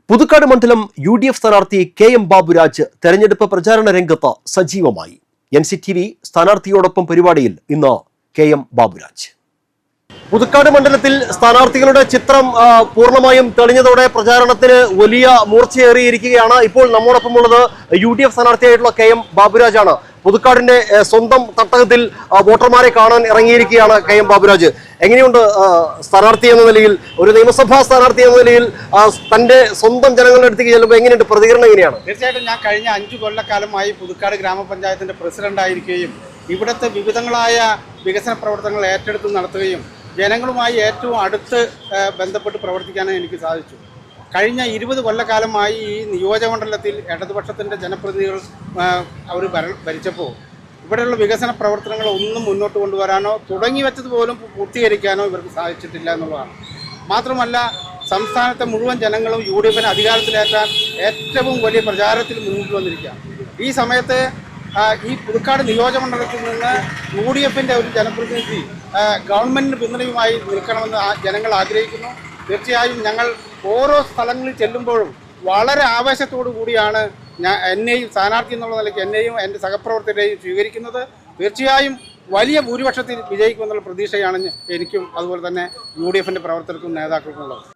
പുതുക്കാട് മണ്ഡലം UDF സ്ഥാനാർത്ഥി KM Baburaj തെരഞ്ഞെടുപ്പ് പ്രചാരണ രംഗത്ത് സജീവമായി. NCTV സ്ഥാനാർത്ഥിയോടൊപ്പം പരിപാടിയിൽ ഇന്ന് KM ബാബുരാജ്. പുതുക്കാട് മണ്ഡലത്തിൽ സ്ഥാനാർത്ഥികളുടെ ചിത്രം പൂർണ്ണമായും തെളിഞ്ഞതോടെ പ്രചാരണത്തിന് വലിയ മൂർച്ചയേറിയിരിക്കുകയാണ്. ഇപ്പോൾ നമ്മോടൊപ്പമുള്ളത് UDF സ്ഥാനാർത്ഥിയായിട്ടുള്ള KM ബാബുരാജാണ്. പുതുക്കാടിന്റെ സ്വന്തം തട്ടകത്തിൽ വോട്ടർമാരെ കാണാൻ ഇറങ്ങിയിരിക്കുകയാണ് KM ബാബുരാജ്. എങ്ങനെയുണ്ട് സ്ഥാനാർത്ഥി എന്ന നിലയിൽ, ഒരു നിയമസഭാ സ്ഥാനാർത്ഥി എന്ന നിലയിൽ തന്റെ സ്വന്തം ജനങ്ങളുടെ അടുത്തേക്ക് ചെല്ലുമ്പോൾ എങ്ങനെയുണ്ട് പ്രതികരണം? എങ്ങനെയാണ്? തീർച്ചയായിട്ടും ഞാൻ കഴിഞ്ഞ 5 കൊല്ലക്കാലമായി പുതുക്കാട് ഗ്രാമപഞ്ചായത്തിന്റെ പ്രസിഡന്റായിരിക്കുകയും ഇവിടുത്തെ വിവിധങ്ങളായ വികസന പ്രവർത്തനങ്ങൾ ഏറ്റെടുത്ത് നടത്തുകയും ജനങ്ങളുമായി ഏറ്റവും അടുത്ത് ബന്ധപ്പെട്ട് പ്രവർത്തിക്കാനും എനിക്ക് സാധിച്ചു. കഴിഞ്ഞ 20 കൊല്ലക്കാലമായി ഈ നിയോജകമണ്ഡലത്തിൽ ഇടതുപക്ഷത്തിൻ്റെ ജനപ്രതിനിധികൾ അവർ ഭരിച്ചപ്പോൾ ഇവിടെയുള്ള വികസന പ്രവർത്തനങ്ങൾ ഒന്നും മുന്നോട്ട് കൊണ്ടുവരാനോ തുടങ്ങി വെച്ചതുപോലും പൂർത്തീകരിക്കാനോ ഇവർക്ക് സാധിച്ചിട്ടില്ല എന്നുള്ളതാണ്. മാത്രമല്ല, സംസ്ഥാനത്തെ മുഴുവൻ ജനങ്ങളും UDFിനെ അധികാരത്തിലേറ്റാൻ ഏറ്റവും വലിയ പ്രചാരത്തിൽ മുന്നിട്ട് വന്നിരിക്കുകയാണ്. ഈ സമയത്ത് ഈ പുതുക്കാട് നിയോജകമണ്ഡലത്തിൽ നിന്ന് UDFിൻ്റെ ഒരു ജനപ്രതിനിധി ഗവൺമെൻറ്റിന് പിന്തുണയുമായി നിൽക്കണമെന്ന് ജനങ്ങൾ ആഗ്രഹിക്കുന്നു. തീർച്ചയായും ഞങ്ങൾ ഓരോ സ്ഥലങ്ങളിൽ ചെല്ലുമ്പോഴും വളരെ ആവേശത്തോടു കൂടിയാണ് എന്നെയും സ്ഥാനാർത്ഥി എന്നുള്ള നിലയ്ക്ക് എന്നെയും എൻ്റെ സഹപ്രവർത്തകരെയും സ്വീകരിക്കുന്നത്. തീർച്ചയായും വലിയ ഭൂരിപക്ഷത്തിൽ വിജയിക്കുമെന്നുള്ള പ്രതീക്ഷയാണ് എനിക്കും അതുപോലെ തന്നെ UDFിൻ്റെ പ്രവർത്തകർക്കും നേതാക്കൾക്കും ഉള്ളത്.